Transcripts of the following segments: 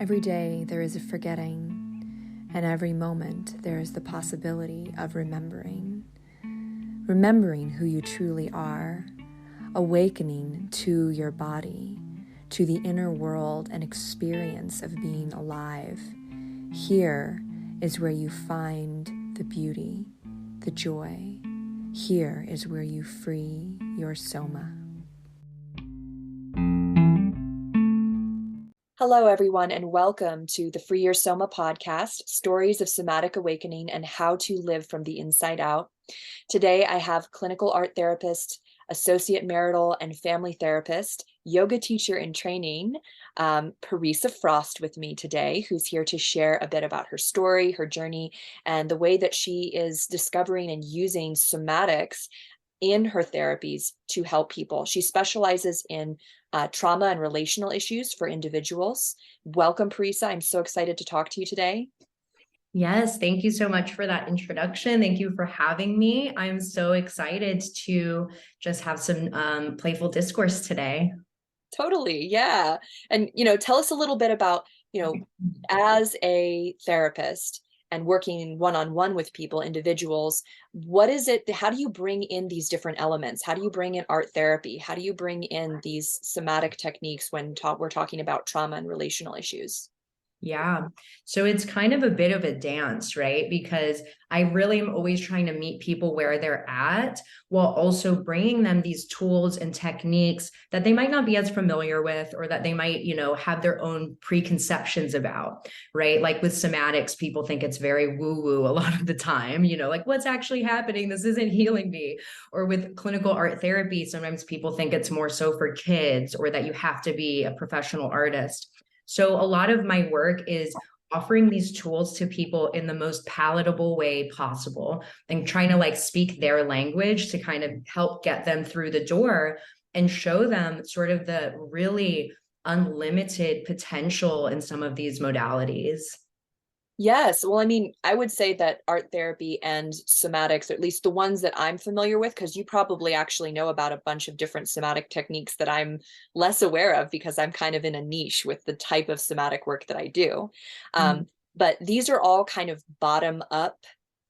Every day there is a forgetting, and every moment there is the possibility of remembering. Remembering who you truly are, awakening to your body, to the inner world and experience of being alive. Here is where you find the beauty, the joy. Here is where you free your soma. Hello, everyone, and welcome to the Free Your Soma podcast, Stories of Somatic Awakening and How to Live from the Inside Out. Today, I have clinical art therapist, associate marital and family therapist, yoga teacher in training, Parisa Frost with me today, who's here to share a bit about her story, her journey, and the way that she is discovering and using somatics in her therapies to help people. She specializes in trauma and relational issues for individuals. Welcome, Parisa. I'm so excited to talk to you today. Yes, thank you so much for that introduction. Thank you for having me. I'm so excited to just have some playful discourse today. Totally, yeah. And, tell us a little bit about, as a therapist and working one-on-one with people, individuals, what is it, how do you bring in these different elements? How do you bring in art therapy? How do you bring in these somatic techniques when we're talking about trauma and relational issues? Yeah. So it's kind of a bit of a dance, right? Because I really am always trying to meet people where they're at while also bringing them these tools and techniques that they might not be as familiar with, or that they might, have their own preconceptions about, right? Like with somatics, people think it's very woo-woo a lot of the time, like what's actually happening? This isn't healing me. Or with clinical art therapy, sometimes people think it's more so for kids, or that you have to be a professional artist. So a lot of my work is offering these tools to people in the most palatable way possible and trying to speak their language to kind of help get them through the door and show them sort of the really unlimited potential in some of these modalities. Yes. Well, I would say that art therapy and somatics, or at least the ones that I'm familiar with, because you probably actually know about a bunch of different somatic techniques that I'm less aware of because I'm kind of in a niche with the type of somatic work that I do. But these are all kind of bottom up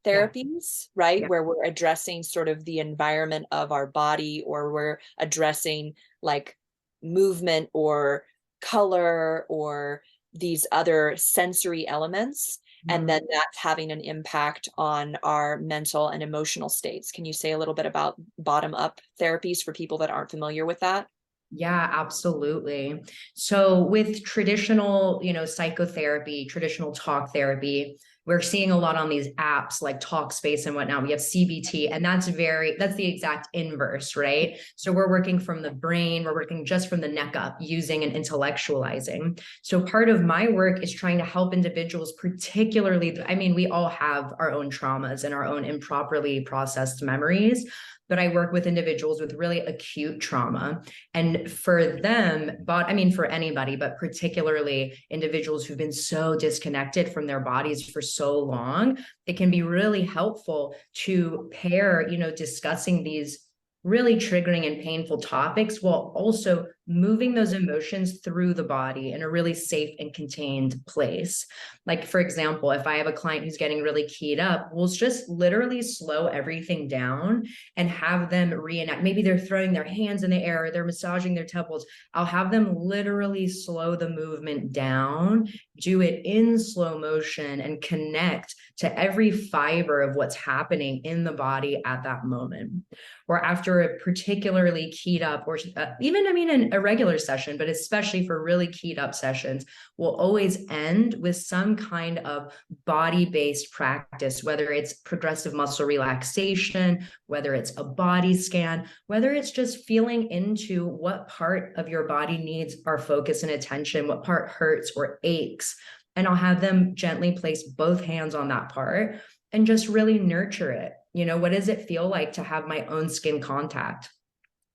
therapies, right? Yeah. Where we're addressing sort of the environment of our body, or we're addressing like movement or color or these other sensory elements, and then that's having an impact on our mental and emotional states. Can you say a little bit about bottom up therapies for people that aren't familiar with that? Yeah, absolutely. So with traditional, psychotherapy, traditional talk therapy, we're seeing a lot on these apps like Talkspace and whatnot. We have CBT, and that's the exact inverse, right? So we're working from the brain, we're working just from the neck up, using and intellectualizing. So part of my work is trying to help individuals, particularly, we all have our own traumas and our own improperly processed memories, but I work with individuals with really acute trauma. And for them, for anybody, but particularly individuals who've been so disconnected from their bodies for so long, it can be really helpful to pair, discussing these really triggering and painful topics while also moving those emotions through the body in a really safe and contained place. Like, for example, if I have a client who's getting really keyed up, we'll just literally slow everything down and have them reenact. Maybe they're throwing their hands in the air, or they're massaging their temples. I'll have them literally slow the movement down, do it in slow motion, and connect to every fiber of what's happening in the body at that moment. Or after a particularly keyed up, or even, in a regular session, but especially for really keyed up sessions, we'll always end with some kind of body-based practice, whether it's progressive muscle relaxation, whether it's a body scan, whether it's just feeling into what part of your body needs our focus and attention, what part hurts or aches. And I'll have them gently place both hands on that part and just really nurture it. What does it feel like to have my own skin contact?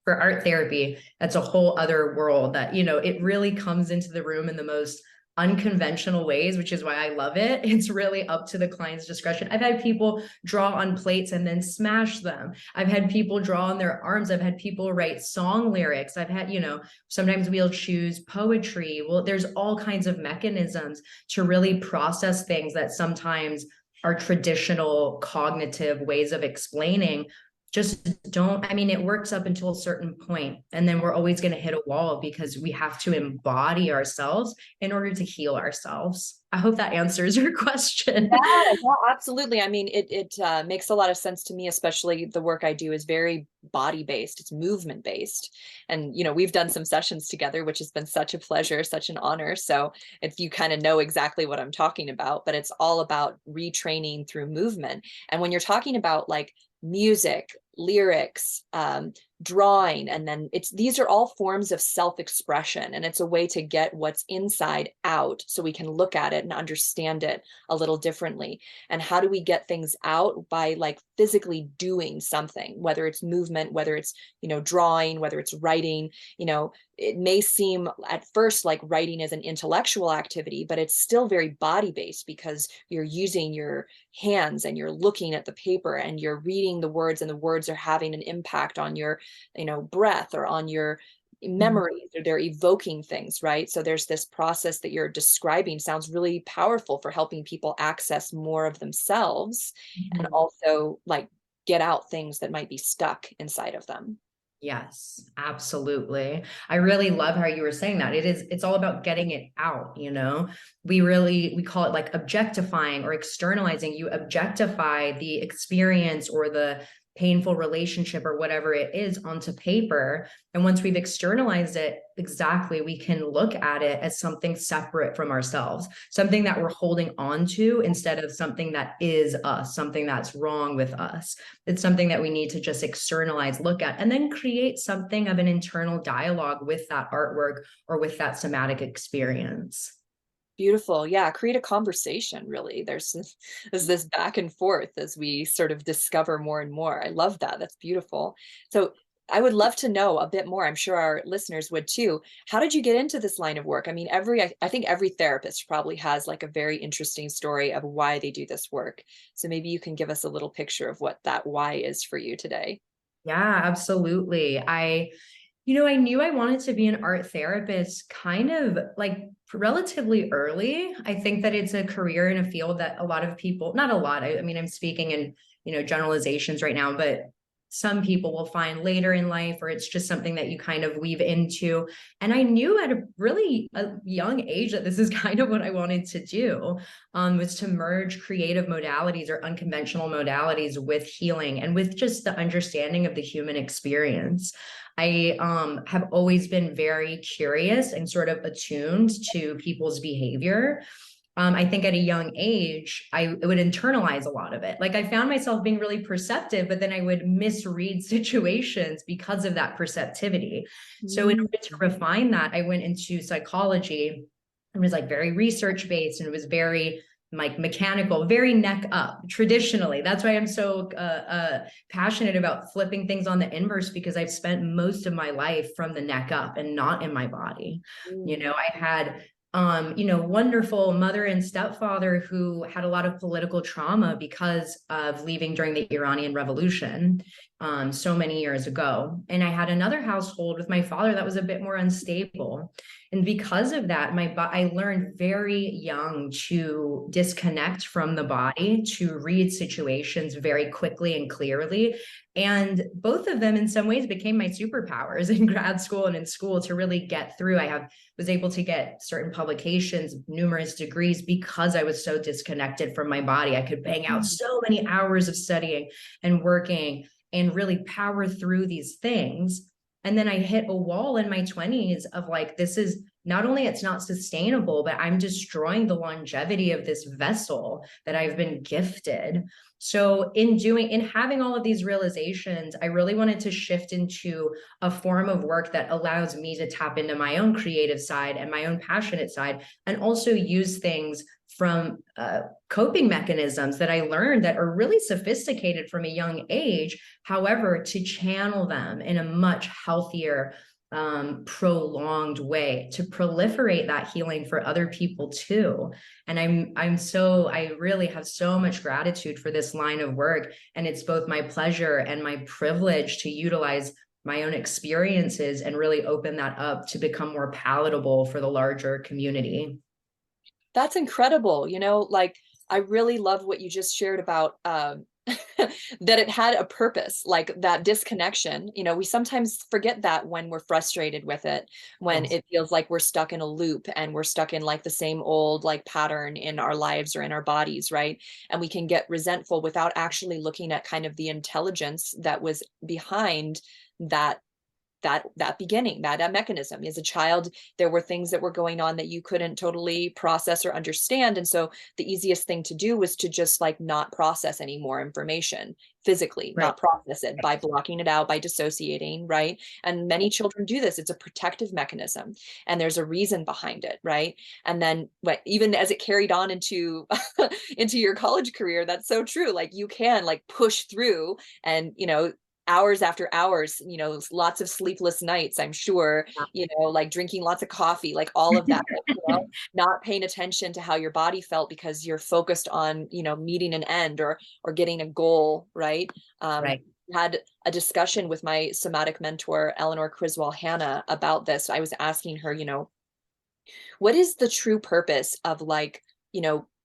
For art therapy, that's a whole other world that, it really comes into the room in the most unconventional ways, which is why I love it. It's really up to the client's discretion. I've had people draw on plates and then smash them. I've had people draw on their arms. I've had people write song lyrics. I've had, sometimes we'll choose poetry. Well, there's all kinds of mechanisms to really process things that sometimes are traditional cognitive ways of explaining just don't. I mean, it works up until a certain point, and then we're always going to hit a wall because we have to embody ourselves in order to heal ourselves. I hope that answers your question. Yeah, absolutely. I mean, it makes a lot of sense to me, especially the work I do is very body based. It's movement based, and we've done some sessions together, which has been such a pleasure, such an honor. So if you kind of know exactly what I'm talking about, but it's all about retraining through movement. And when you're talking about like music, lyrics, drawing, and then these are all forms of self-expression, and it's a way to get what's inside out so we can look at it and understand it a little differently. And how do we get things out? By like physically doing something, whether it's movement, whether it's drawing, whether it's writing. It may seem at first like writing is an intellectual activity, but it's still very body based because you're using your hands and you're looking at the paper and you're reading the words, and the words are having an impact on your breath or on your memories, or they're evoking things, right? So there's this process that you're describing sounds really powerful for helping people access more of themselves and also like get out things that might be stuck inside of them. Yes, absolutely. I really love how you were saying that. It's all about getting it out, we call it like objectifying or externalizing. You objectify the experience or the painful relationship or whatever it is onto paper. And once we've externalized it, exactly, we can look at it as something separate from ourselves, something that we're holding on to instead of something that is us, something that's wrong with us. It's something that we need to just externalize, look at, and then create something of an internal dialogue with that artwork or with that somatic experience. Beautiful. Yeah, create a conversation, really. There's this back and forth as we sort of discover more and more. I love that. That's beautiful. So I would love to know a bit more. I'm sure our listeners would too. How did you get into this line of work? I mean, I think every therapist probably has like a very interesting story of why they do this work. So maybe you can give us a little picture of what that why is for you today. Yeah, absolutely. I knew I wanted to be an art therapist kind of like relatively early. I think that it's a career in a field that a lot of people, not a lot, I mean, I'm speaking in, generalizations right now, but some people will find later in life, or it's just something that you kind of weave into. And I knew at a young age that this is kind of what I wanted to do, was to merge creative modalities or unconventional modalities with healing and with just the understanding of the human experience. I have always been very curious and sort of attuned to people's behavior. I think at a young age, I would internalize a lot of it. Like I found myself being really perceptive, but then I would misread situations because of that perceptivity. So in order to refine that, I went into psychology. It was like very research based, and it was very like mechanical, very neck up traditionally. That's why I'm so passionate about flipping things on the inverse, because I've spent most of my life from the neck up and not in my body. I had wonderful mother and stepfather who had a lot of political trauma because of leaving during the Iranian Revolution, so many years ago. And I had another household with my father that was a bit more unstable. And because of that, I learned very young to disconnect from the body, to read situations very quickly and clearly. And both of them in some ways became my superpowers in grad school and in school to really get through. Was able to get certain publications, numerous degrees, because I was so disconnected from my body. I could bang out so many hours of studying and working and really power through these things. And then I hit a wall in my 20s of like, this is not only it's not sustainable, but I'm destroying the longevity of this vessel that I've been gifted. So in having all of these realizations, I really wanted to shift into a form of work that allows me to tap into my own creative side and my own passionate side, and also use things from coping mechanisms that I learned that are really sophisticated from a young age. However, to channel them in a much healthier, prolonged way to proliferate that healing for other people too. And I really have so much gratitude for this line of work. And it's both my pleasure and my privilege to utilize my own experiences and really open that up to become more palatable for the larger community. That's incredible. Like, I really love what you just shared about that it had a purpose, like that disconnection. We sometimes forget that when we're frustrated with it, when Yes. it feels like we're stuck in a loop and we're stuck in like the same old like pattern in our lives or in our bodies, right? And we can get resentful without actually looking at kind of the intelligence that was behind that that beginning, that mechanism. As a child, there were things that were going on that you couldn't totally process or understand, and so the easiest thing to do was to just like not process any more information physically, Right. not process it by blocking it out, by dissociating, right? And many children do this. It's a protective mechanism, and there's a reason behind it, right? And then even as it carried on into into your college career, that's so true. Like, you can like push through, and hours after hours, lots of sleepless nights, I'm sure, like drinking lots of coffee, like all of that, not paying attention to how your body felt because you're focused on, meeting an end or getting a goal, right? Right. Had a discussion with my somatic mentor, Eleanor Criswell Hanna, about this. I was asking her, what is the true purpose of like,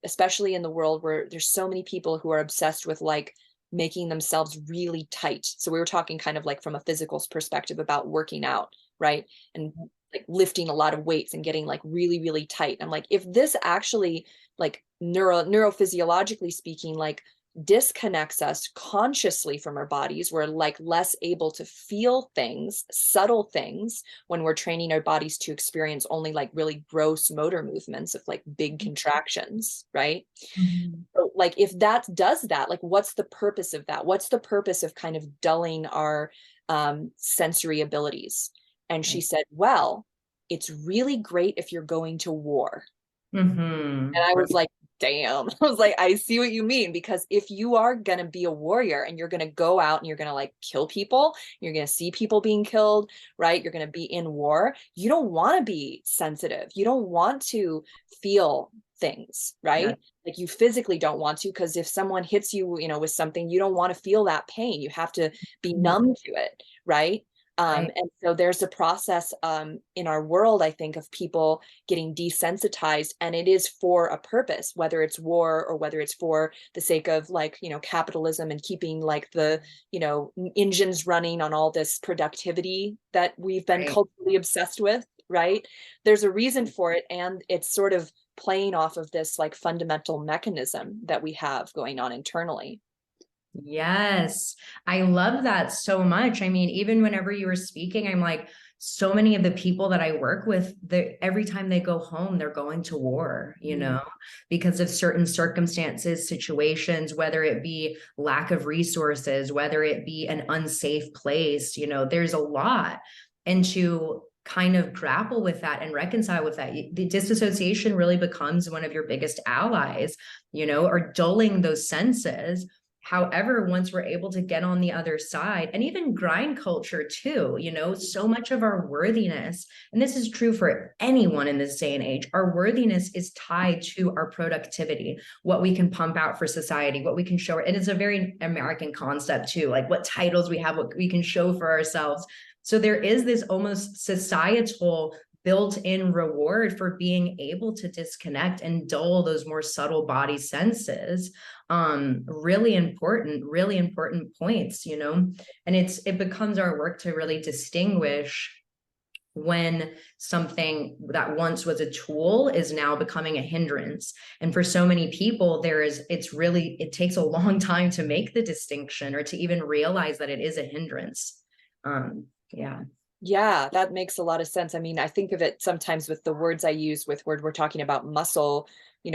especially in the world where there's so many people who are obsessed with like making themselves really tight. So we were talking kind of like from a physical perspective about working out, right? And like lifting a lot of weights and getting like really, really tight. I'm like, if this actually like neurophysiologically speaking, like disconnects us consciously from our bodies, we're like less able to feel things, subtle things, when we're training our bodies to experience only like really gross motor movements of like big contractions, right? Mhm. So, like, if that does that, like, what's the purpose of that? What's the purpose of kind of dulling our sensory abilities? And she Right. said, well, it's really great if you're going to war. And I was Right. like, damn. I was like, I see what you mean. Because if you are going to be a warrior and you're going to go out and you're going to like kill people, you're going to see people being killed, right? You're going to be in war. You don't want to be sensitive. You don't want to feel things, Yeah. right? Like, you physically don't want to, because if someone hits you, with something, you don't want to feel that pain. You have to be Mhm. numb to it, right? Right. And so there's a process in our world, I think, of people getting desensitized, and it is for a purpose, whether it's war or whether it's for the sake of like, capitalism and keeping like the, engines running on all this productivity that we've been Right. culturally obsessed with, right? There's a reason for it, and it's sort of playing off of this like fundamental mechanism that we have going on internally. Yes, I love that so much. I mean, even whenever you were speaking, I'm like, so many of the people that I work with, every time they go home, they're going to war, Mm. because of certain circumstances, situations, whether it be lack of resources, whether it be an unsafe place, there's a lot. And to kind of grapple with that and reconcile with that, the disassociation really becomes one of your biggest allies, or dulling those senses. However, once we're able to get on the other side, and even grind culture too, so much of our worthiness, and this is true for anyone in this day and age, our worthiness is tied to our productivity, what we can pump out for society, what we can show. And it's a very American concept too, like what titles we have, what we can show for ourselves. So there is this almost societal built-in reward for being able to disconnect and dull those more subtle body senses. Really important points, and it becomes our work to really distinguish when something that once was a tool is now becoming a hindrance. And for so many people, it takes a long time to make the distinction or to even realize that it is a hindrance. Yeah. Yeah, that makes a lot of sense. I mean, I think of it sometimes with the words I use with word we're talking about muscle,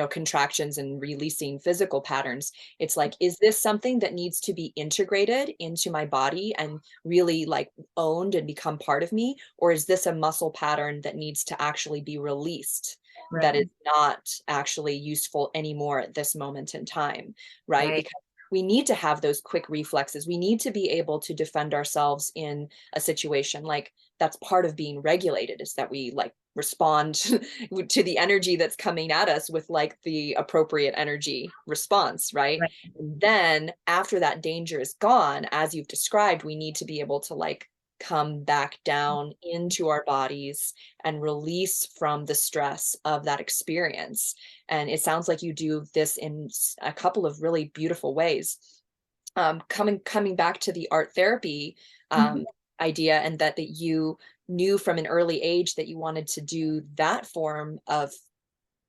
contractions and releasing physical patterns. It's like, is this something that needs to be integrated into my body and really like owned and become part of me? Or is this a muscle pattern that needs to actually be released? That is Right. not actually useful anymore at this moment in time, right? Right. Because we need to have those quick reflexes. We need to be able to defend ourselves in a situation. Like, that's part of being regulated, is that we like respond to the energy that's coming at us with like the appropriate energy response, right? Right. And then after that danger is gone, as you've described, we need to be able to like come back down into our bodies and release from the stress of that experience. And it sounds like you do this in a couple of really beautiful ways. Coming back to the art therapy Mhm. idea, and that you knew from an early age that you wanted to do that form of,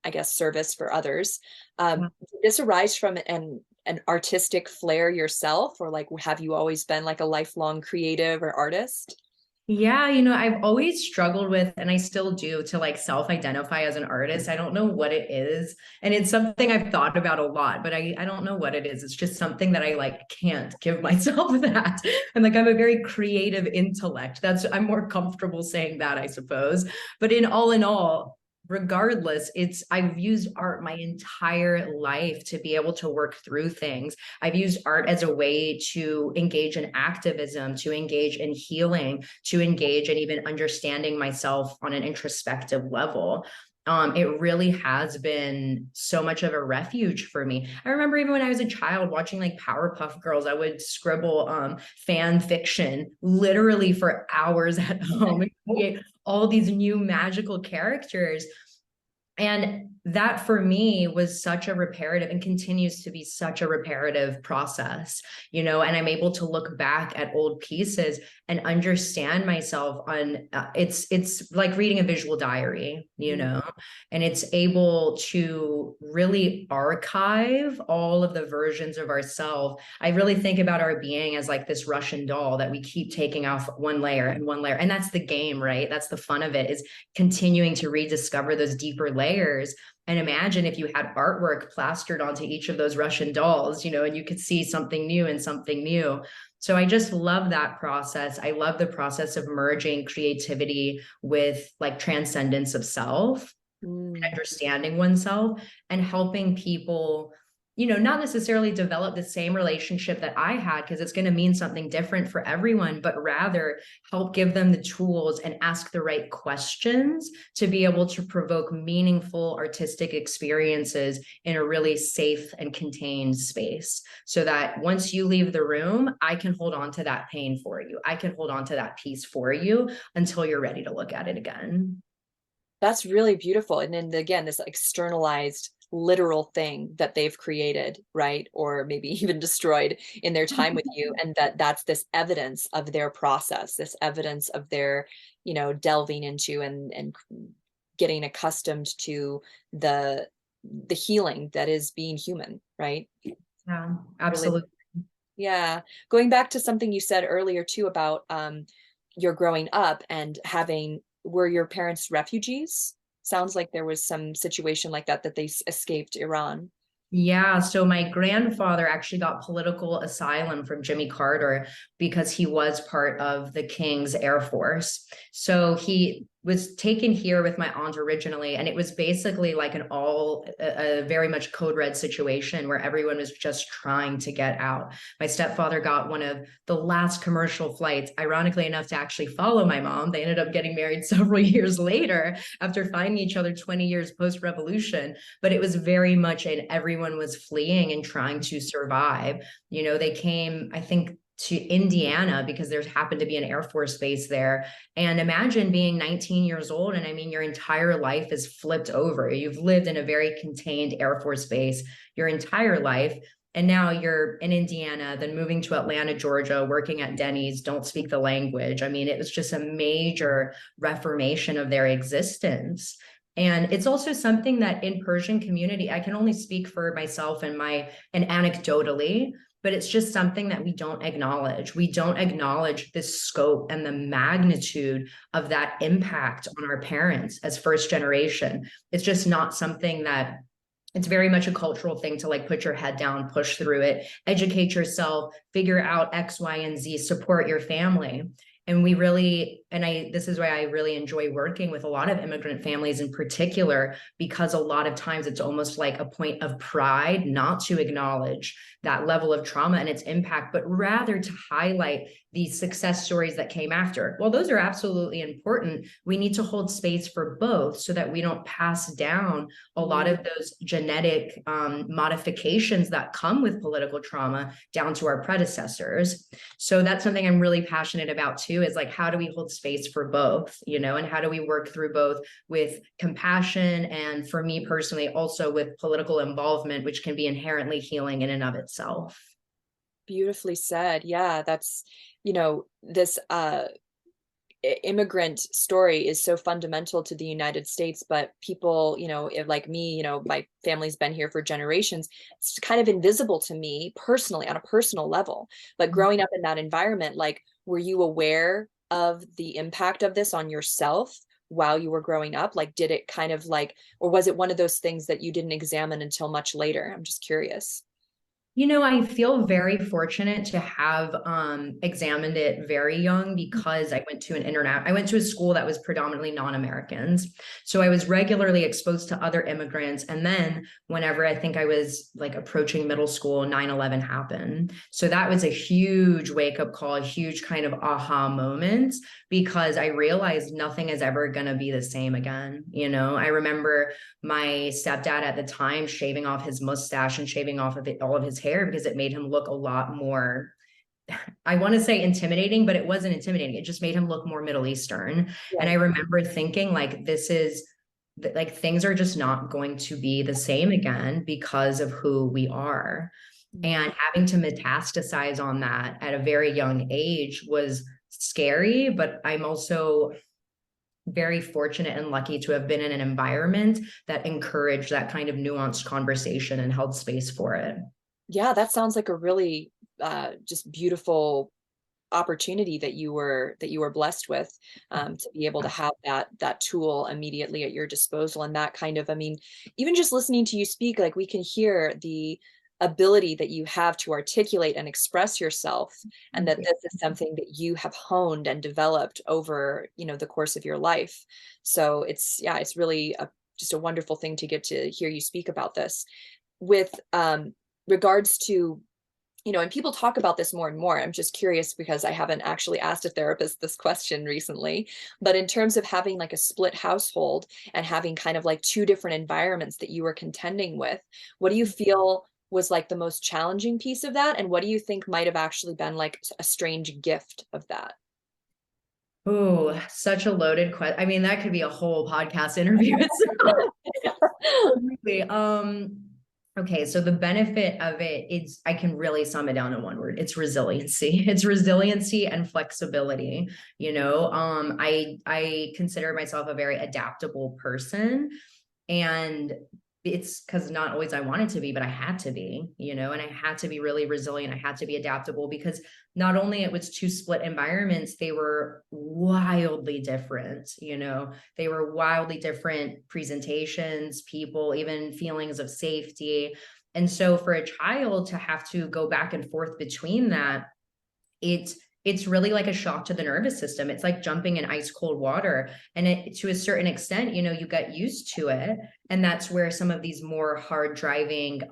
I guess, service for others. Did this arise from an artistic flair yourself, or like have you always been like a lifelong creative or artist? Yeah, I've always struggled with, and I still do, to like self-identify as an artist. I don't know what it is. And it's something I've thought about a lot, but I don't know what it is. It's just something that I like can't give myself that. And like I'm a very creative intellect. I'm more comfortable saying that, I suppose. But in all, regardless, I've used art my entire life to be able to work through things. I've used art as a way to engage in activism, to engage in healing, to engage in even understanding myself on an introspective level. It really has been so much of a refuge for me. I remember even when I was a child watching like Powerpuff Girls, I would scribble fan fiction literally for hours at home and create all these new magical characters. And that for me was such a reparative, and continues to be such a reparative process, and I'm able to look back at old pieces and understand myself on it's like reading a visual diary, and it's able to really archive all of the versions of ourselves. I really think about our being as like this Russian doll that we keep taking off one layer and one layer. And that's the game, right? That's the fun of it, is continuing to rediscover those deeper layers. And imagine if you had artwork plastered onto each of those Russian dolls, and you could see something new and something new. So I just love that process. I love the process of merging creativity with like transcendence of self, Mm. understanding oneself, and helping people, not necessarily develop the same relationship that I had, because it's going to mean something different for everyone, but rather help give them the tools and ask the right questions to be able to provoke meaningful artistic experiences in a really safe and contained space. So that once you leave the room, I can hold on to that pain for you. I can hold on to that piece for you until you're ready to look at it again. That's really beautiful. And then again, this externalized literal thing that they've created, right? Or maybe even destroyed in their time with you. And that's this evidence of their process, this evidence of their, delving into and getting accustomed to the the healing that is being human, right? Yeah, Really. absolutely. Yeah. Going back to something you said earlier too about your growing up and were your parents refugees? Sounds like there was some situation like that they escaped Iran. Yeah, so my grandfather actually got political asylum from Jimmy Carter because he was part of the King's Air Force. So he was taken here with my aunt originally, and it was basically like a very much code red situation where everyone was just trying to get out. My stepfather got one of the last commercial flights, ironically enough, to actually follow my mom. They ended up getting married several years later after finding each other 20 years post-revolution, but it was very much in everyone was fleeing and trying to survive. They came, I think, to Indiana because there happened to be an Air Force base there. And imagine being 19 years old. And I mean, your entire life is flipped over. You've lived in a very contained Air Force base your entire life. And now you're in Indiana, then moving to Atlanta, Georgia, working at Denny's, don't speak the language. I mean, it was just a major reformation of their existence. And it's also something that in Persian community, I can only speak for myself and anecdotally, but it's just something that we don't acknowledge. We don't acknowledge the scope and the magnitude of that impact on our parents as first generation. It's just not something that it's very much a cultural thing to like put your head down, push through it, educate yourself, figure out X, Y, and Z, support your family. And we really this is why I really enjoy working with a lot of immigrant families in particular, because a lot of times it's almost like a point of pride not to acknowledge that level of trauma and its impact, but rather to highlight the success stories that came after. Well, those are absolutely important. We need to hold space for both so that we don't pass down a lot of those genetic modifications that come with political trauma down to our predecessors. So that's something I'm really passionate about too, is like, how do we hold space for both, you know, and how do we work through both with compassion, and for me personally, also with political involvement, which can be inherently healing in and of itself. Beautifully said. Yeah, that's, this immigrant story is so fundamental to the United States, but people, like me, my family's been here for generations. It's kind of invisible to me personally on a personal level. But growing up in that environment, like, were you aware of the impact of this on yourself while you were growing up? Like, did it kind of like, or was it one of those things that you didn't examine until much later? I'm just curious. You know, I feel very fortunate to have examined it very young, because I went to a school that was predominantly non-Americans. So I was regularly exposed to other immigrants. And then whenever I think I was like approaching middle school, 9/11 happened. So that was a huge wake-up call, a huge kind of aha moment, because I realized nothing is ever going to be the same again. You know, I remember my stepdad at the time shaving off his mustache and shaving off of all of his hair, because it made him look a lot more, I want to say intimidating, but it wasn't intimidating. It just made him look more Middle Eastern. And I Right. remember thinking like, this is like, things are just not going to be the same again because of who we are. And having to metastasize on that at a very young age was scary, but I'm also very fortunate and lucky to have been in an environment that encouraged that kind of nuanced conversation and held space for it. Yeah, that sounds like a really just beautiful opportunity that you were blessed with, to be able to have that tool immediately at your disposal. And that kind of, I mean, even just listening to you speak, like, we can hear the ability that you have to articulate and express yourself, and that this is something that you have honed and developed over, the course of your life. So it's, yeah, it's really just a wonderful thing to get to hear you speak about this. With regards to, and people talk about this more and more. I'm just curious because I haven't actually asked a therapist this question recently. But in terms of having like a split household and having kind of like two different environments that you were contending with, what do you feel was like the most challenging piece of that? And what do you think might have actually been like a strange gift of that? Oh, such a loaded question. I mean, that could be a whole podcast interview itself. Really. Okay, so the benefit of it is, I can really sum it down in one word. It's resiliency. It's resiliency and flexibility. You know, I consider myself a very adaptable person, and it's because not always I wanted to be, but I had to be, you know, and I had to be really resilient. I had to be adaptable, because not only it was two split environments, they were wildly different, you know, they were wildly different presentations, people, even feelings of safety. And so for a child to have to go back and forth between that, it's really like a shock to the nervous system. It's like jumping in ice cold water. And to a certain extent, you know, you get used to it. And that's where some of these more hard driving,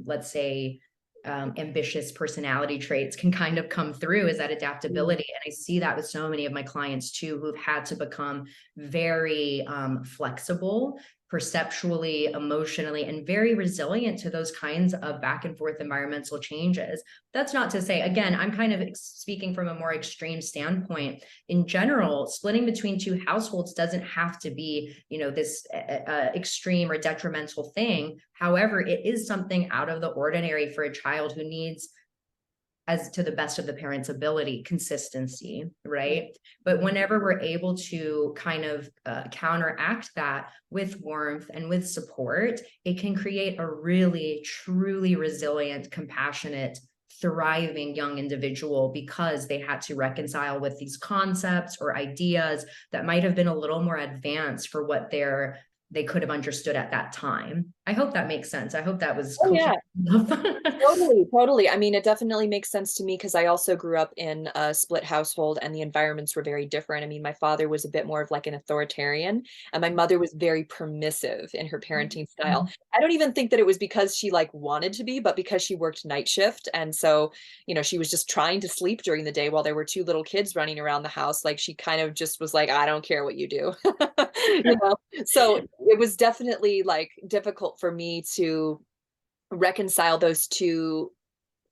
let's say, ambitious personality traits can kind of come through, is that adaptability. And I see that with so many of my clients too, who've had to become very flexible, perceptually, emotionally, and very resilient to those kinds of back and forth environmental changes. That's not to say, again, I'm kind of speaking from a more extreme standpoint. In general, splitting between two households doesn't have to be, you know, this extreme or detrimental thing. However, it is something out of the ordinary for a child who needs, as to the best of the parent's ability, consistency, right? But whenever we're able to kind of counteract that with warmth and with support, it can create a really, truly resilient, compassionate, thriving young individual, because they had to reconcile with these concepts or ideas that might have been a little more advanced for what their they could have understood at that time. I hope that makes sense. I hope that was Oh yeah. coherent enough. Totally, totally. I mean, it definitely makes sense to me because I also grew up in a split household and the environments were very different. I mean, my father was a bit more of like an authoritarian, and my mother was very permissive in her parenting style. I don't even think that it was because she like wanted to be, but because she worked night shift. And so, she was just trying to sleep during the day while there were two little kids running around the house. Like she kind of just was like, I don't care what you do. You know? So it was definitely like difficult for me to reconcile those two,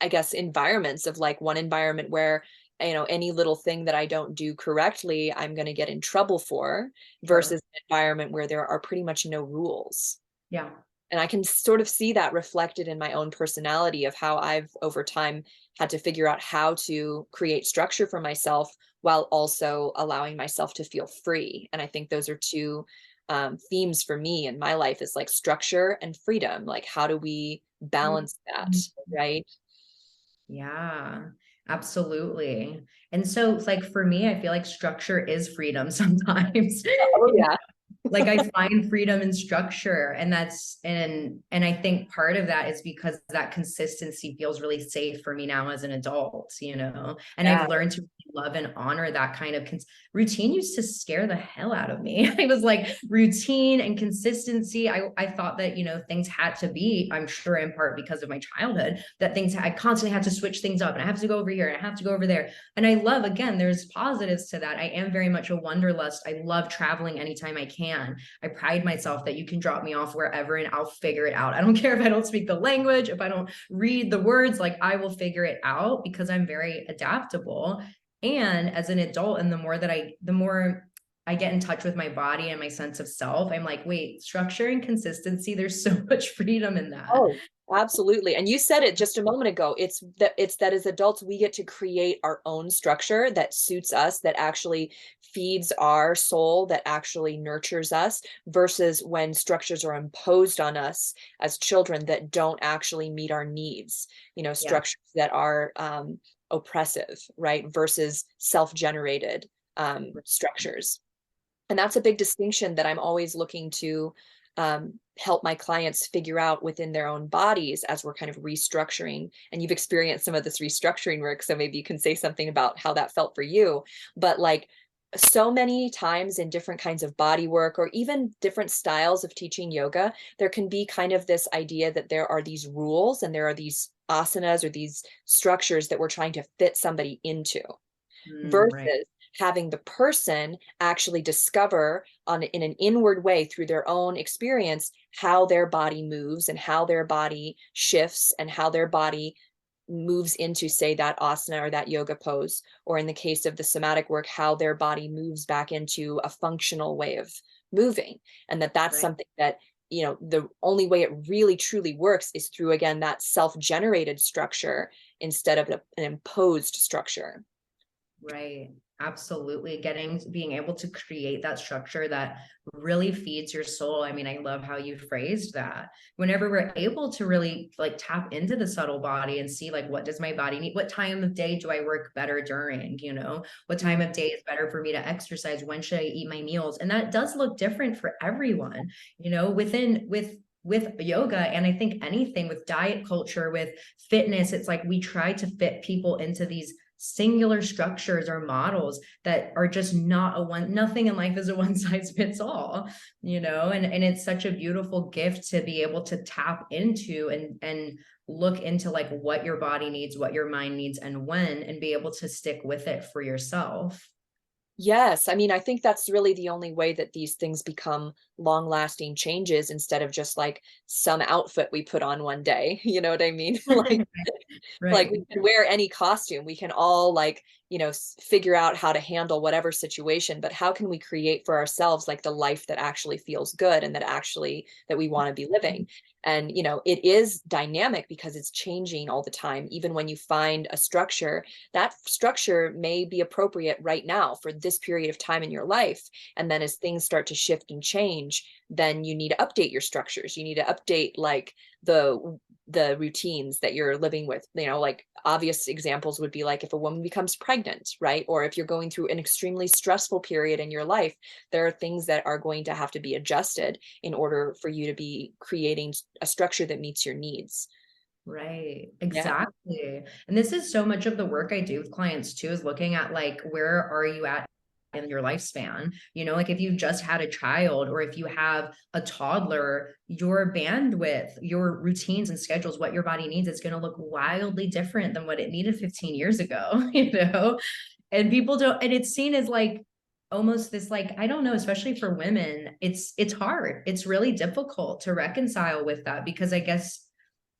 I guess, environments of like one environment where, any little thing that I don't do correctly, I'm going to get in trouble for, Sure. versus an environment where there are pretty much no rules. Yeah. And I can sort of see that reflected in my own personality of how I've over time had to figure out how to create structure for myself while also allowing myself to feel free. And I think those are two themes for me in my life, is like structure and freedom. Like, how do we balance that, right? Yeah, absolutely. And so, like for me, I feel like structure is freedom sometimes. Oh yeah. Like I find freedom in structure, and and I think part of that is because that consistency feels really safe for me now as an adult, and I've Yeah. learned to love and honor that kind of routine. Used to scare the hell out of me. I was like, routine and consistency, I thought that things had to be, I'm sure in part because of my childhood, that things, I constantly had to switch things up, and I have to go over here and I have to go over there. And I love, again, there's positives to that. I am very much a wanderlust. I love traveling anytime I can. I pride myself that you can drop me off wherever and I'll figure it out. I don't care if I don't speak the language, if I don't read the words, like I will figure it out because I'm very adaptable. And as an adult, and the more I get in touch with my body and my sense of self, I'm like, wait, structure and consistency, there's so much freedom in that. Oh, absolutely. And you said it just a moment ago. It's that as adults, we get to create our own structure that suits us, that actually feeds our soul, that actually nurtures us, versus when structures are imposed on us as children that don't actually meet our needs, Yeah. structures that are oppressive, right? Versus self-generated structures. And that's a big distinction that I'm always looking to help my clients figure out within their own bodies as we're kind of restructuring. And you've experienced some of this restructuring work, so maybe you can say something about how that felt for you. But like, so many times in different kinds of body work or even different styles of teaching yoga, there can be kind of this idea that there are these rules and there are these asanas or these structures that we're trying to fit somebody into, Right. versus having the person actually discover in an inward way through their own experience how their body moves and how their body shifts and how their body moves into, say, that asana or that yoga pose, or in the case of the somatic work, how their body moves back into a functional way of moving. And that's Right. something that, the only way it really truly works is through, again, that self-generated structure instead of an imposed structure. Right. Absolutely. Being able to create that structure that really feeds your soul. I mean, I love how you phrased that. Whenever we're able to really like tap into the subtle body and see like, what does my body need? What time of day do I work better during? What time of day is better for me to exercise? When should I eat my meals? And that does look different for everyone, with yoga. And I think anything with diet culture, with fitness, it's like we try to fit people into these singular structures or models that are just not nothing in life is a one size fits all, and it's such a beautiful gift to be able to tap into and look into like what your body needs, what your mind needs, and when, and be able to stick with it for yourself. Yes, I mean, I think that's really the only way that these things become long-lasting changes instead of just like some outfit we put on one day. You know what I mean? Like we Right. can wear any costume. We can all like, figure out how to handle whatever situation, but how can we create for ourselves like the life that actually feels good and that we want to be living? And, it is dynamic because it's changing all the time. Even when you find a structure, that structure may be appropriate right now for this period of time in your life. And then as things start to shift and change, then you need to update your structures. You need to update like the the routines that you're living with. Like obvious examples would be like if a woman becomes pregnant, right? Or if you're going through an extremely stressful period in your life, there are things that are going to have to be adjusted in order for you to be creating a structure that meets your needs. Right. Yeah. Exactly. And this is so much of the work I do with clients too, is looking at like, where are you at in your lifespan? Like if you've just had a child or if you have a toddler, your bandwidth, your routines and schedules, what your body needs, is going to look wildly different than what it needed 15 years ago, And people don't, and it's seen as like almost this, like, I don't know, especially for women, it's hard. It's really difficult to reconcile with that because I guess,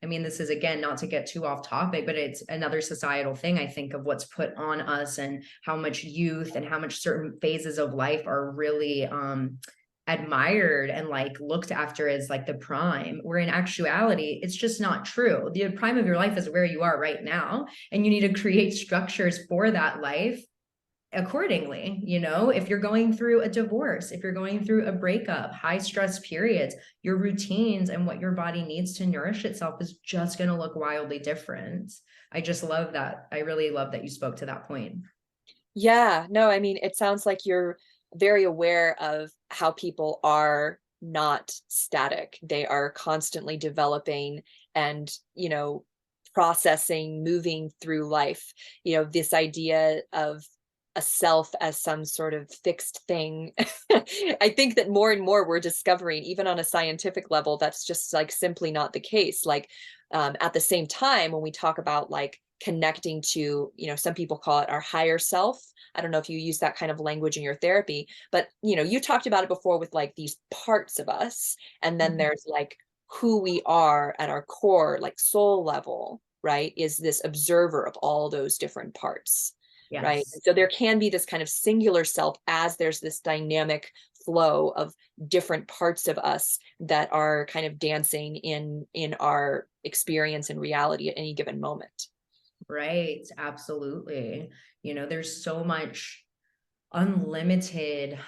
I mean, this is again, not to get too off topic, but it's another societal thing, I think, of what's put on us and how much youth and how much certain phases of life are really admired and like looked after as like the prime, where in actuality, it's just not true. The prime of your life is where you are right now, and you need to create structures for that life accordingly. If you're going through a divorce, if you're going through a breakup, high stress periods, your routines and what your body needs to nourish itself is just going to look wildly different. I just love that. I really love that you spoke to that point. Yeah, no, I mean, it sounds like you're very aware of how people are not static. They are constantly developing and, processing, moving through life. This idea of a self as some sort of fixed thing. I think that more and more we're discovering, even on a scientific level, that's just like simply not the case. Like, at the same time, when we talk about like connecting to, some people call it our higher self. I don't know if you use that kind of language in your therapy, but you talked about it before with like these parts of us, and then there's like who we are at our core, like soul level, right? Is this observer of all those different parts, right? Yes. And so there can be this kind of singular self as there's this dynamic flow of different parts of us that are kind of dancing in our experience and reality at any given moment. Right. Absolutely. There's so much unlimited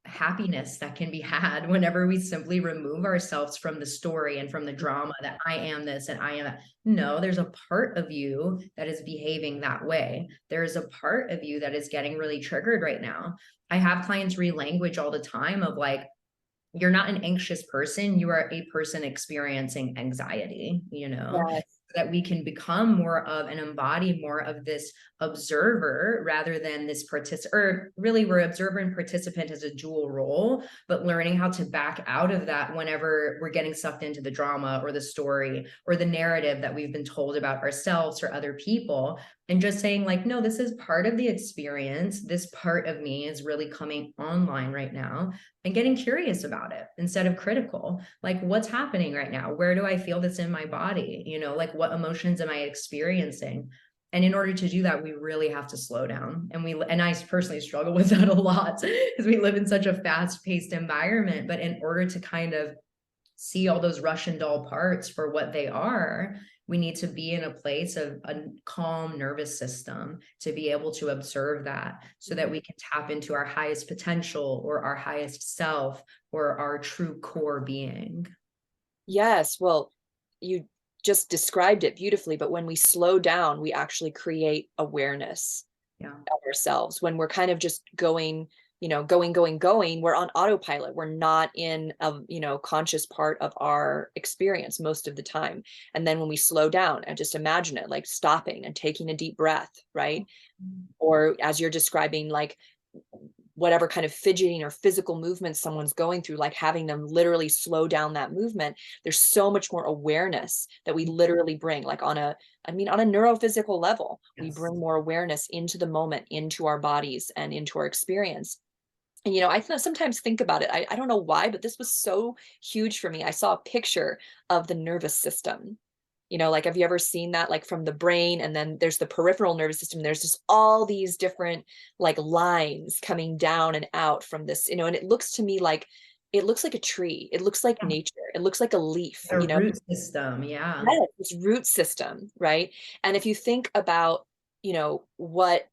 happiness that can be had whenever we simply remove ourselves from the story and from the drama that I am this and I am that. No, there's a part of you that is behaving that way. There is a part of you that is getting really triggered right now. I have clients relanguage all the time of like, you're not an anxious person, you are a person experiencing anxiety, Yes. that we can become more of and embody more of this observer rather than this participant, or really we're observer and participant as a dual role, but learning how to back out of that whenever we're getting sucked into the drama or the story or the narrative that we've been told about ourselves or other people, and just saying like, no, this is part of the experience. This part of me is really coming online right now, and getting curious about it instead of critical. Like, what's happening right now? Where do I feel this in my body? Like what emotions am I experiencing? And in order to do that, we really have to slow down. And I personally struggle with that a lot because we live in such a fast-paced environment. But in order to kind of see all those Russian doll parts for what they are, we need to be in a place of a calm nervous system to be able to observe that so that we can tap into our highest potential or our highest self or our true core being. Yes, well, you just described it beautifully, but when we slow down, we actually create awareness Yeah. of ourselves. When we're kind of just going, going, we're on autopilot. We're not in a, conscious part of our experience most of the time. And then when we slow down and just imagine it, like stopping and taking a deep breath, right? Or as you're describing, like whatever kind of fidgeting or physical movement someone's going through, like having them literally slow down that movement, there's so much more awareness that we literally bring, like on a, I mean, on a neurophysical level, we Yes. bring more awareness into the moment, into our bodies and into our experience. And, I sometimes think about it. I don't know why, but this was so huge for me. I saw a picture of the nervous system. Like, have you ever seen that, like from the brain, and then there's the peripheral nervous system. There's just all these different like lines coming down and out from this, and it looks to me like it looks like a tree. It looks like Yeah. nature. It looks like a leaf, A root system. Yeah. Yes, this root system, right? And if you think about, what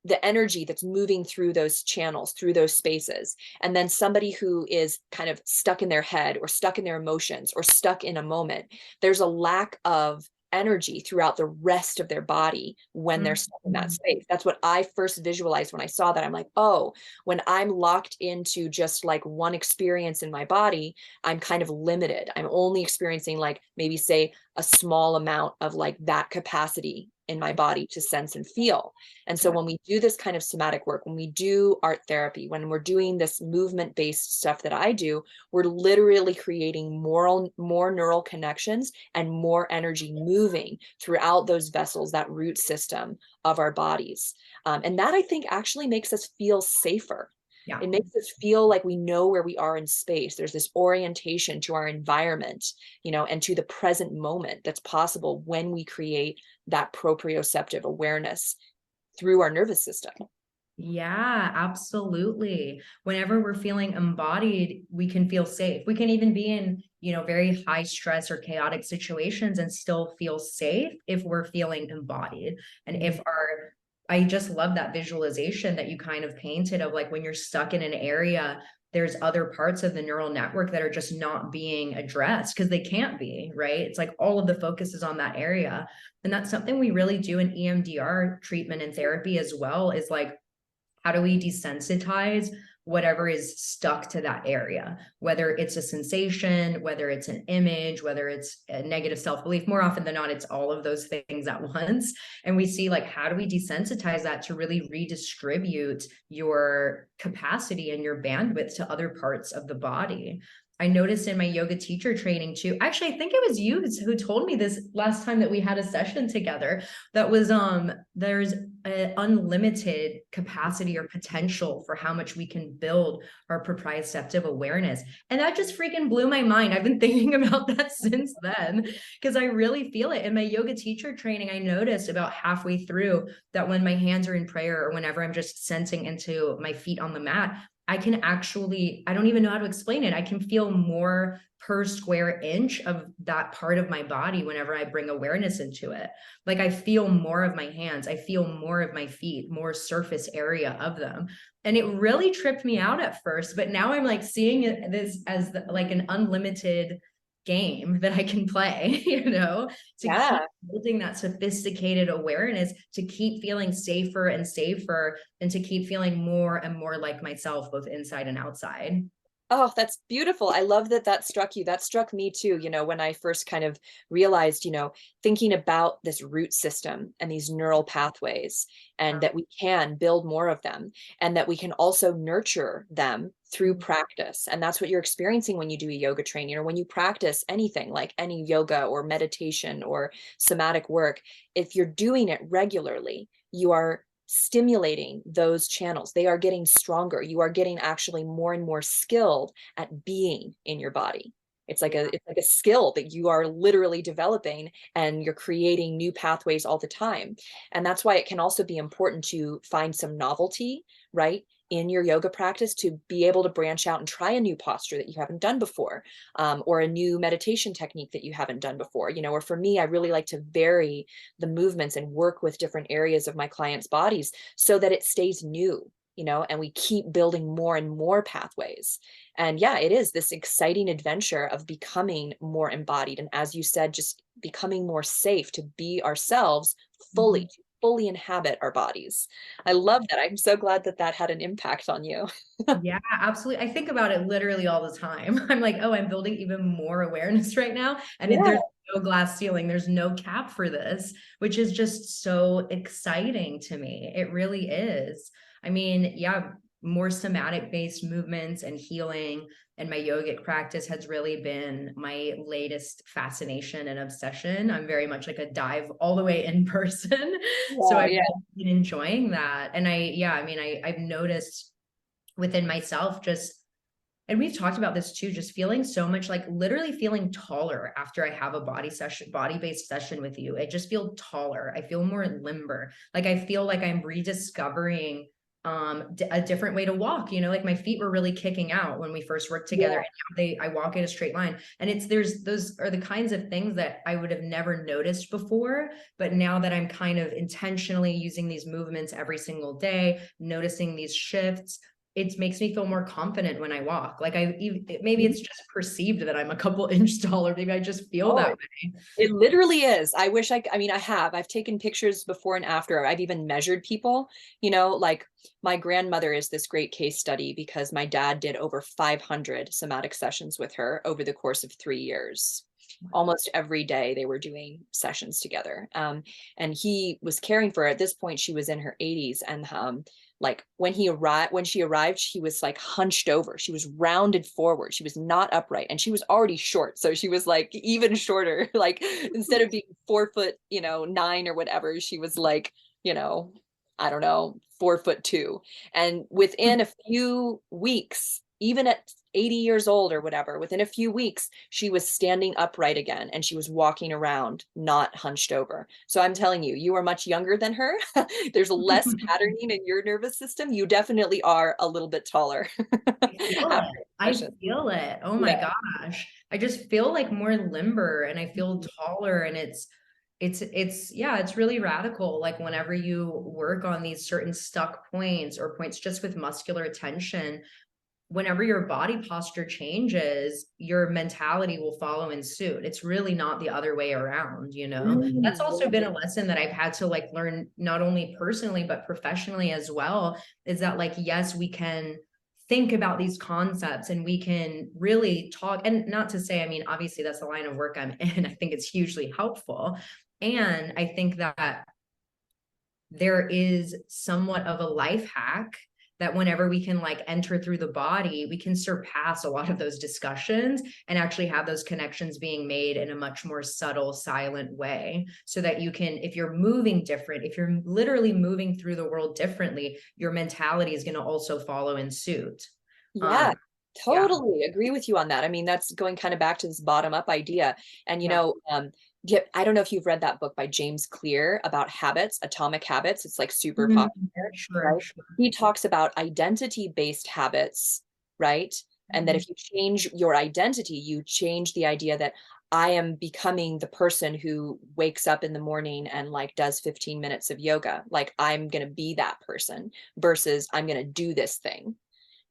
the energy that's moving through those channels, through those spaces. And then somebody who is kind of stuck in their head or stuck in their emotions or stuck in a moment, there's a lack of energy throughout the rest of their body when they're stuck in that Mhm. space. That's what I first visualized when I saw that. I'm like, oh, when I'm locked into just like one experience in my body, I'm kind of limited. I'm only experiencing like maybe say a small amount of like that capacity in my body to sense and feel. And so Yeah. when we do this kind of somatic work, when we do art therapy, when we're doing this movement based stuff that I do, we're literally creating more neural connections and more energy moving throughout those vessels, that root system of our bodies. And that I think actually makes us feel safer. Yeah. It makes us feel like we know where we are in space. There's this orientation to our environment, and to the present moment that's possible when we create that proprioceptive awareness through our nervous system. Yeah, absolutely. Whenever we're feeling embodied, we can feel safe. We can even be in, very high stress or chaotic situations and still feel safe if we're feeling embodied. And Mhm. if our, I just love that visualization that you kind of painted of like when you're stuck in an area, there's other parts of the neural network that are just not being addressed because they can't be, right? It's like all of the focus is on that area. And that's something we really do in EMDR treatment and therapy as well, is like, how do we desensitize whatever is stuck to that area, whether it's a sensation, whether it's an image, whether it's a negative self-belief? More often than not, it's all of those things at once. And we see like, how do we desensitize that to really redistribute your capacity and your bandwidth to other parts of the body? I noticed in my yoga teacher training too. Actually, I think it was you who told me this last time that we had a session together. That was there's an unlimited capacity or potential for how much we can build our proprioceptive awareness. And that just freaking blew my mind. I've been thinking about that since then because I really feel it. In my yoga teacher training, I noticed about halfway through that when my hands are in prayer or whenever I'm just sensing into my feet on the mat, I can actually, I don't even know how to explain it. I can feel more per square inch of that part of my body whenever I bring awareness into it. Like I feel more of my hands, I feel more of my feet, more surface area of them. And it really tripped me out at first, but now I'm like seeing this as like an unlimited game that I can play, to keep Yeah. building that sophisticated awareness, to keep feeling safer and safer, and to keep feeling more and more like myself, both inside and outside. Oh, that's beautiful. I love that that struck you. That struck me too, when I first kind of realized, thinking about this root system and these neural pathways, and that we can build more of them, and that we can also nurture them through practice. And that's what you're experiencing when you do a yoga training or when you practice anything like any yoga or meditation or somatic work. If you're doing it regularly, you are stimulating those channels. They are getting stronger. You are getting actually more and more skilled at being in your body. Yeah. It's like a skill that you are literally developing, and you're creating new pathways all the time. And that's why it can also be important to find some novelty, right? In your yoga practice, to be able to branch out and try a new posture that you haven't done before, or a new meditation technique that you haven't done before. Or for me, I really like to vary the movements and work with different areas of my clients' bodies so that it stays new, and we keep building more and more pathways. And yeah, it is this exciting adventure of becoming more embodied. And as you said, just becoming more safe to be ourselves fully, Mhm. to fully inhabit our bodies. I love that. I'm so glad that that had an impact on you. Yeah, absolutely. I think about it literally all the time. I'm like, oh, I'm building even more awareness right now. And Yeah. there's no glass ceiling, there's no cap for this, which is just so exciting to me. It really is. I mean, yeah, more somatic based movements and healing and my yogic practice has really been my latest fascination and obsession. I'm very much like a dive all the way in person. So Yeah. I've Yeah. really been enjoying that. And I mean, I've noticed within myself just, and we've talked about this too, just feeling so much, like literally feeling taller after I have a body based session with you. I just feel taller, I feel more limber, like I feel like I'm rediscovering a different way to walk, like my feet were really kicking out when we first worked together, Yeah. and now I walk in a straight line. And there's those are the kinds of things that I would have never noticed before, but now that I'm kind of intentionally using these movements every single day, noticing these shifts, it makes me feel more confident when I walk. Like maybe it's just perceived that I'm a couple inch taller. Maybe I just feel Oh, that way. it literally is. I wish I mean, I've taken pictures before and after. I've even measured people, like my grandmother is this great case study because my dad did over 500 somatic sessions with her over the course of 3 years. Almost every day they were doing sessions together. And he was caring for her. At this point, she was in her 80s. And like when she arrived, she was like hunched over. She was rounded forward. She was not upright, and she was already short. So she was like even shorter. Like instead of being 4 foot, 9 or whatever, she was like, I don't know, 4'2". And within a few weeks, even at 80 years old or whatever, within a few weeks, she was standing upright again and she was walking around, not hunched over. So I'm telling you, you are much younger than her. There's less patterning in your nervous system. You definitely are a little bit taller. I feel it. I feel it. Oh my Yeah. gosh. I just feel like more limber and I feel taller, and yeah, it's really radical. Like whenever you work on these certain stuck points or points just with muscular tension, whenever your body posture changes, your mentality will follow in suit. It's really not the other way around. That's also been a lesson that I've had to like learn, not only personally, but professionally as well, is that like, yes, we can think about these concepts and we can really talk. And not to say, I mean, obviously that's the line of work I'm in. I think it's hugely helpful. And I think that there is somewhat of a life hack that whenever we can like enter through the body, we can surpass a lot of those discussions and actually have those connections being made in a much more subtle, silent way, so that you can, if you're moving different, if you're literally moving through the world differently, your mentality is going to also follow in suit. Yeah, Yeah. totally agree with you on that. I mean, that's going kind of back to this bottom up idea. And, yeah, I don't know if you've read that book by James Clear about habits, Atomic Habits. It's like super Mhm. popular, Sure, right? sure. He talks about identity-based habits, right? And that Mhm. if you change your identity, you change the idea that I am becoming the person who wakes up in the morning and like does 15 minutes of yoga. Like I'm going to be that person versus I'm going to do this thing.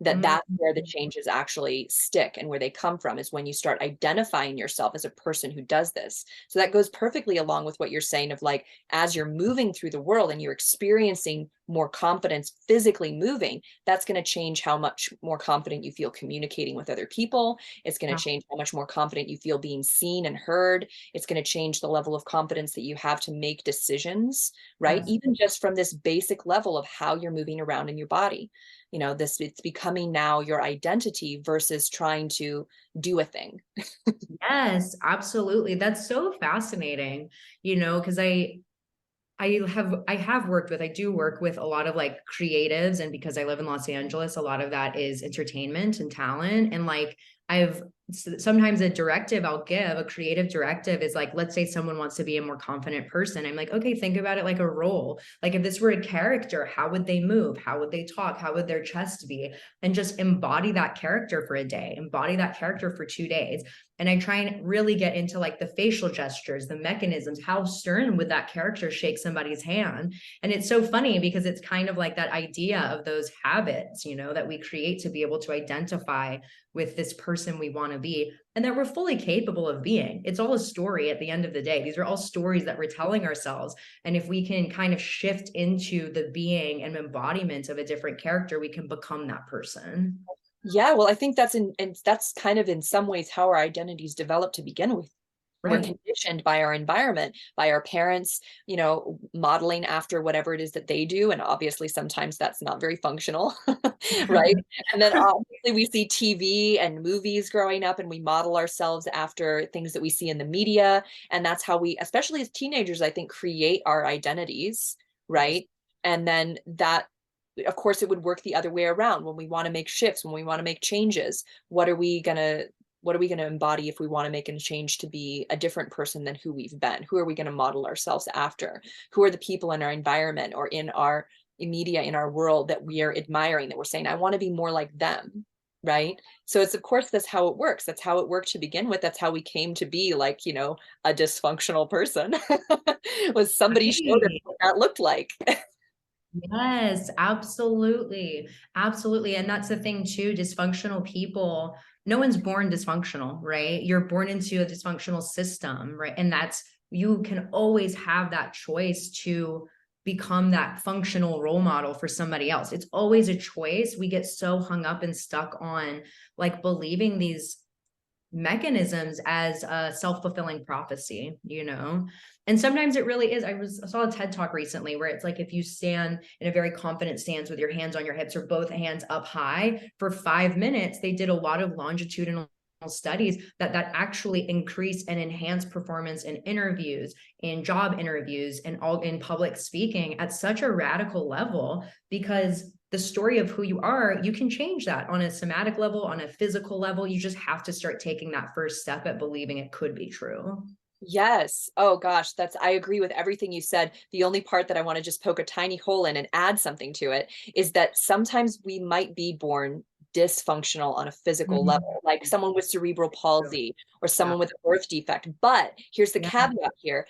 That's where the Mhm. changes actually stick, and where they come from is when you start identifying yourself as a person who does this. So that goes perfectly along with what you're saying of like, as you're moving through the world and you're experiencing more confidence physically moving, that's going to change how much more confident you feel communicating with other people. It's going Yeah. to change how much more confident you feel being seen and heard. It's going to change the level of confidence that you have to make decisions, right? Yes. Even just from this basic level of how you're moving around in your body. It's becoming now your identity versus trying to do a thing. Yes, absolutely. That's so fascinating, because I do work with a lot of like creatives, and because I live in Los Angeles, a lot of that is entertainment and talent. And like I've sometimes a creative directive is like, let's say someone wants to be a more confident person. I'm like, okay, think about it like a role. Like if this were a character, how would they move? How would they talk? How would their chest be? And just embody that character for a day, embody that character for 2 days. And I try and really get into like the facial gestures, the mechanisms, how stern would that character shake somebody's hand? And it's so funny because it's kind of like that idea of those habits, that we create to be able to identify with this person we want to be and that we're fully capable of being. It's all a story at the end of the day. These are all stories that we're telling ourselves. And if we can kind of shift into the being and embodiment of a different character, we can become that person. Yeah, well, I think and that's kind of in some ways how our identities develop to begin with. We're Right. conditioned by our environment, by our parents, modeling after whatever it is that they do. And obviously, sometimes that's not very functional, right? And then obviously, we see TV and movies growing up, and we model ourselves after things that we see in the media. And that's how we, especially as teenagers, I think, create our identities, Yes. right? And then that, of course, it would work the other way around when we want to make shifts, when we want to make changes. What are we going to embody if we want to make a change to be a different person than who we've been? Who are we going to model ourselves after? Who are the people in our environment or in our media in our world that we are admiring, that we're saying, I want to be more like them. Right. So it's, of course, that's how it works. That's how it worked to begin with. That's how we came to be like, a dysfunctional person was somebody showed us Right. what that looked like. Yes, absolutely. Absolutely. And that's the thing too, dysfunctional people, no one's born dysfunctional, right? You're born into a dysfunctional system, right? And that's, you can always have that choice to become that functional role model for somebody else. It's always a choice. We get so hung up and stuck on like believing these mechanisms as a self-fulfilling prophecy, and sometimes it really is. I saw a TED talk recently where it's like, if you stand in a very confident stance with your hands on your hips or both hands up high for 5 minutes, they did a lot of longitudinal studies that actually increase and enhance performance in interviews, in job interviews, and all in public speaking at such a radical level, because the story of who you are, you can change that on a somatic level, on a physical level. You just have to start taking that first step at believing it could be true. Yes. Oh gosh, I agree with everything you said. The only part that I want to just poke a tiny hole in and add something to it is that sometimes we might be born dysfunctional on a physical Mhm. level, like someone with cerebral True. palsy or Yeah. someone with a birth defect. But here's the Yeah. caveat here,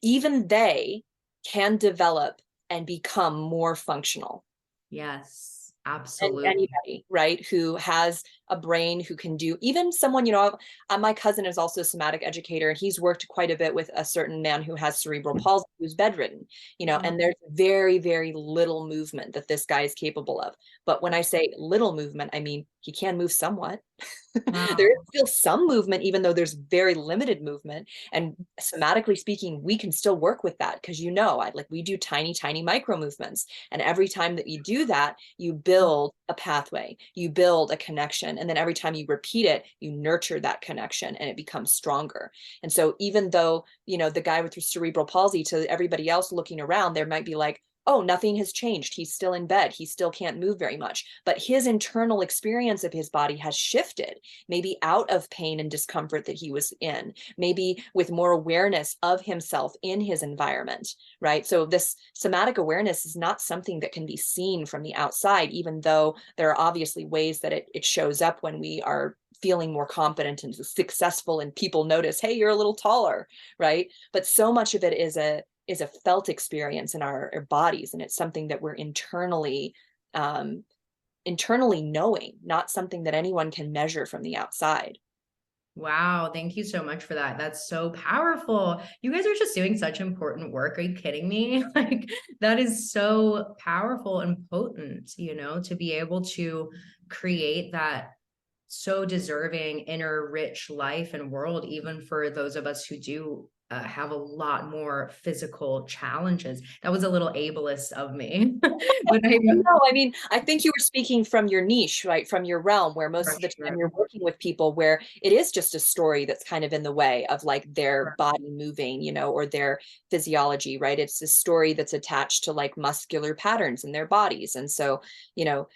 even they can develop and become more functional. Yes. And Absolutely. anybody, right, who has a brain, who can do, even someone, my cousin is also a somatic educator, and he's worked quite a bit with a certain man who has cerebral palsy, who's bedridden, Mhm. and there's very, very little movement that this guy is capable of. But when I say little movement, I mean he can move somewhat. There is Wow. still some movement, even though there's very limited movement. And somatically speaking, we can still work with that because we do tiny, tiny micro movements. And every time that you do that, you build a pathway, you build a connection. And then every time you repeat it, you nurture that connection and it becomes stronger. And so even though, the guy with cerebral palsy, to everybody else looking around, there might be like, oh, nothing has changed. He's still in bed. He still can't move very much. But his internal experience of his body has shifted, maybe out of pain and discomfort that he was in, maybe with more awareness of himself in his environment, right? So this somatic awareness is not something that can be seen from the outside, even though there are obviously ways that it shows up when we are feeling more confident and successful and people notice, hey, you're a little taller, right? But so much of it is a felt experience in our bodies, and it's something that we're um, internally knowing, not something that anyone can measure from the outside. Wow, thank you so much for that. That's so powerful. You guys are just doing such important work. Are you kidding me? Like, that is so powerful and potent, to be able to create that so deserving inner rich life and world, even for those of us who do have a lot more physical challenges. That was a little ableist of me, but I mean, No, I mean, I think you were speaking from your niche, right? From your realm, where most for of the time sure. you're working with people where it is just a story that's kind of in the way of like their body moving, or their physiology, right? It's a story that's attached to like muscular patterns in their bodies. And so, you know,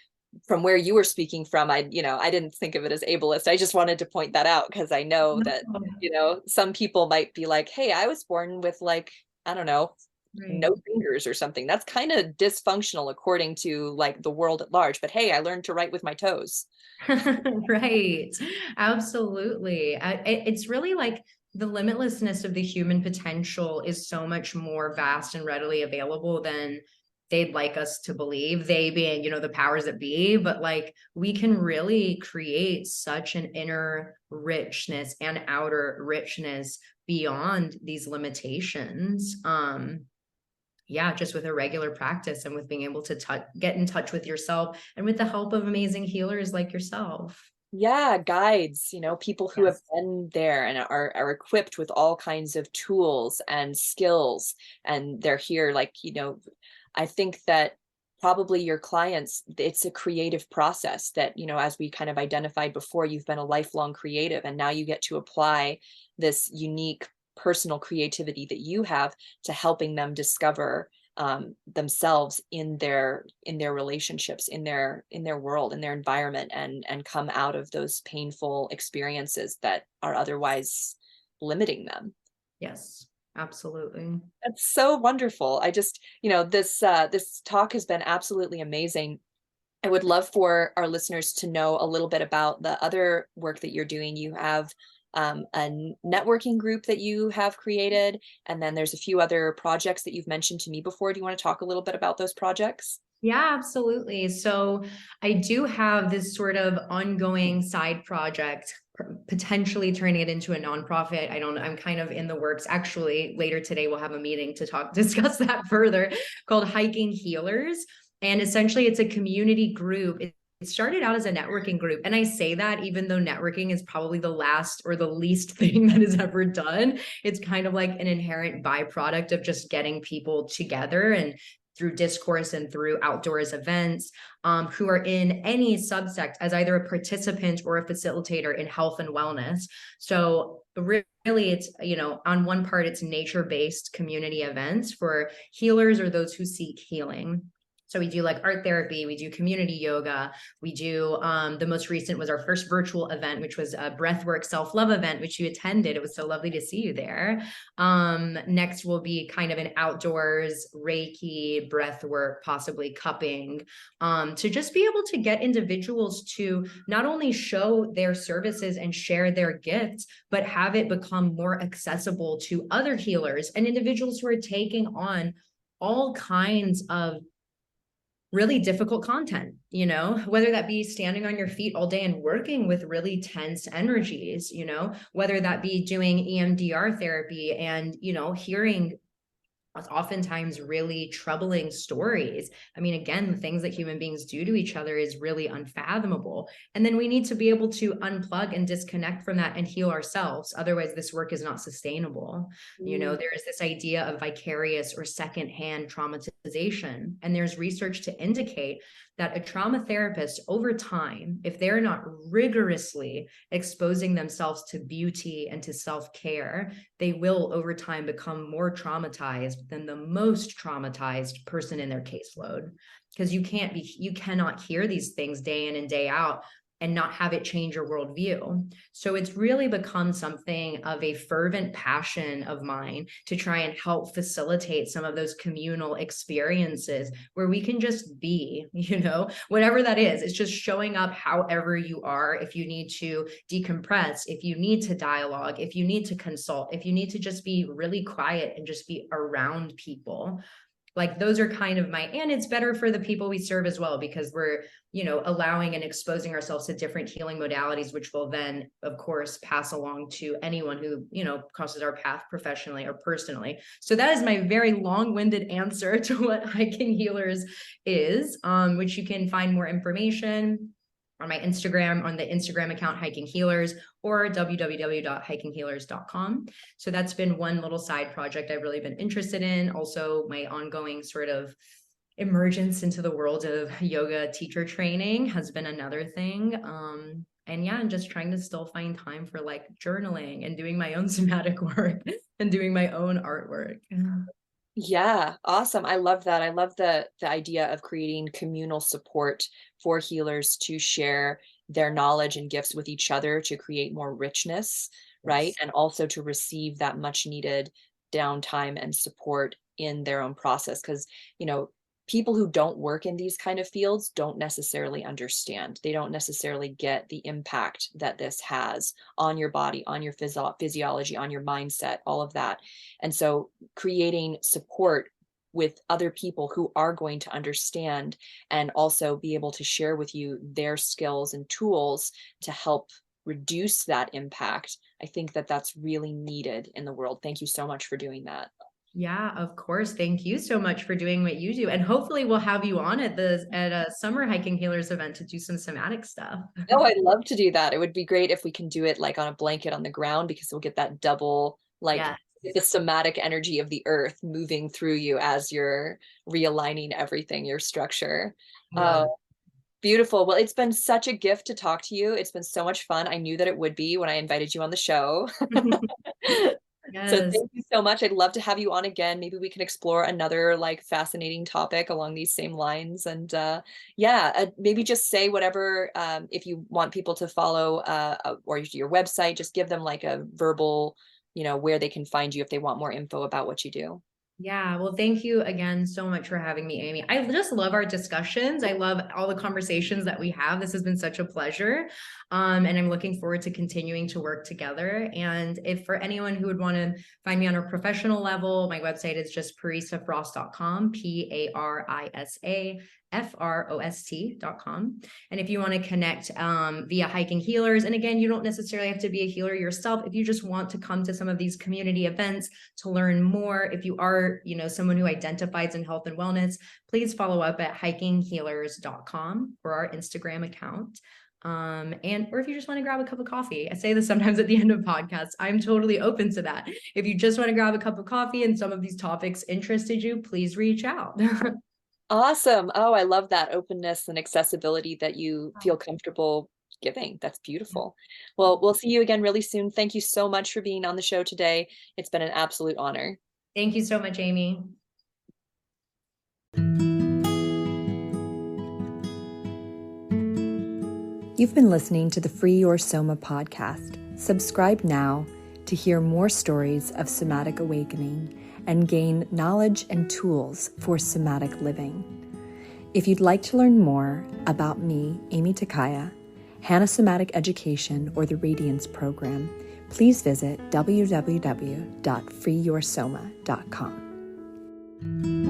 from where you were speaking from, I didn't think of it as ableist. I just wanted to point that out because I know that, No, some people might be like, hey, I was born with like, I don't know, right. no fingers or something. That's kind of dysfunctional according to like the world at large. But hey, I learned to write with my toes. Right. Absolutely. It's really like the limitlessness of the human potential is so much more vast and readily available than they'd like us to believe, they being, the powers that be. But like, we can really create such an inner richness and outer richness beyond these limitations. Yeah, just with a regular practice and with being able to get in touch with yourself and with the help of amazing healers like yourself. Yeah, guides, people who have Yes. been there and are equipped with all kinds of tools and skills. And they're here, like, I think that probably your clients, it's a creative process that, as we kind of identified before, you've been a lifelong creative, and now you get to apply this unique personal creativity that you have to helping them discover themselves in their relationships, in their world, in their environment, and come out of those painful experiences that are otherwise limiting them. Yes. Absolutely. That's so wonderful. I just, this talk has been absolutely amazing. I would love for our listeners to know a little bit about the other work that you're doing. You have networking group that you have created, and then there's a few other projects that you've mentioned to me before. Do you want to talk a little bit about those projects? Yeah, absolutely. So I do have this sort of ongoing side project, potentially turning it into a nonprofit. I don't know. I'm kind of in the works. Actually, later today, we'll have a meeting to discuss that further, called Hiking Healers. And essentially, it's a community group. It started out as a networking group. And I say that even though networking is probably the last or the least thing that is ever done, it's kind of like an inherent byproduct of just getting people together and through discourse and through outdoors events, who are in any subsect as either a participant or a facilitator in health and wellness. So really it's, on one part, it's nature-based community events for healers or those who seek healing. So we do like art therapy, we do community yoga, we do the most recent was our first virtual event, which was a breathwork self-love event, which you attended. It was so lovely to see you there. Next will be kind of an outdoors Reiki, breathwork, possibly cupping, to just be able to get individuals to not only show their services and share their gifts, but have it become more accessible to other healers and individuals who are taking on all kinds of really difficult content, whether that be standing on your feet all day and working with really tense energies, whether that be doing EMDR therapy and, hearing oftentimes really troubling stories. I mean, again, the things that human beings do to each other is really unfathomable. And then we need to be able to unplug and disconnect from that and heal ourselves. Otherwise, this work is not sustainable. Mm. There is this idea of vicarious or secondhand traumatization. And there's research to indicate that a trauma therapist over time, if they're not rigorously exposing themselves to beauty and to self-care, they will over time become more traumatized than the most traumatized person in their caseload. Because you cannot hear these things day in and day out and not have it change your worldview. So it's really become something of a fervent passion of mine to try and help facilitate some of those communal experiences where we can just be, whatever that is. It's just showing up however you are. If you need to decompress, if you need to dialogue, if you need to consult, if you need to just be really quiet and just be around people, like those are kind of and it's better for the people we serve as well, because we're, allowing and exposing ourselves to different healing modalities, which will then, of course, pass along to anyone who, crosses our path professionally or personally. So that is my very long-winded answer to what Hiking Healers is, which you can find more information on my Instagram, on the Instagram account Hiking Healers, or www.hikinghealers.com. So that's been one little side project I've really been interested in. Also, my ongoing sort of emergence into the world of yoga teacher training has been another thing. And yeah, I'm just trying to still find time for like journaling and doing my own somatic work and doing my own artwork. Yeah, awesome. I love that. I love the idea of creating communal support for healers to share their knowledge and gifts with each other to create more richness, right? Yes. And also to receive that much needed downtime and support in their own process. Because, people who don't work in these kind of fields don't necessarily understand. They don't necessarily get the impact that this has on your body, on your physiology, on your mindset, all of that. And so creating support with other people who are going to understand and also be able to share with you their skills and tools to help reduce that impact. I think that that's really needed in the world. Thank you so much for doing that. Yeah, of course. Thank you so much for doing what you do. And hopefully we'll have you on at a summer Hiking Healers event to do some somatic stuff. Oh, I'd love to do that. It would be great if we can do it like on a blanket on the ground, because we'll get that double, like Yeah. the somatic energy of the earth moving through you as you're realigning everything, your structure. Love Oh, beautiful. Well, it's been such a gift to talk to you. It's been so much fun. I knew that it would be when I invited you on the show. it. So Yes. thank you so much. I'd love to have you on again. Maybe we can explore another like fascinating topic along these same lines. And yeah, maybe just say whatever, if you want people to follow or your website, just give them like a verbal where they can find you if they want more info about what you do. Yeah, well, thank you again so much for having me, Amy. I just love our discussions. I love all the conversations that we have. This has been such a pleasure. And I'm looking forward to continuing to work together. And if for anyone who would want to find me on a professional level, my website is just parisafrost.com, PARISAFROST.com. And if you want to connect via Hiking Healers, and again, you don't necessarily have to be a healer yourself. If you just want to come to some of these community events to learn more, if you are, someone who identifies in health and wellness, please follow up at hikinghealers.com for our Instagram account. Or if you just want to grab a cup of coffee, I say this sometimes at the end of podcasts, I'm totally open to that. If you just want to grab a cup of coffee and some of these topics interested you, please reach out. Awesome. Oh, I love that openness and accessibility that you feel comfortable giving. That's beautiful. Well, we'll see you again really soon. Thank you so much for being on the show today. It's been an absolute honor. Thank you so much, Amy. You've been listening to the Free Your Soma podcast. Subscribe now to hear more stories of somatic awakening and gain knowledge and tools for somatic living. If you'd like to learn more about me, Amy Takaya, Hannah Somatic Education, or the Radiance Program, please visit www.freeyoursoma.com.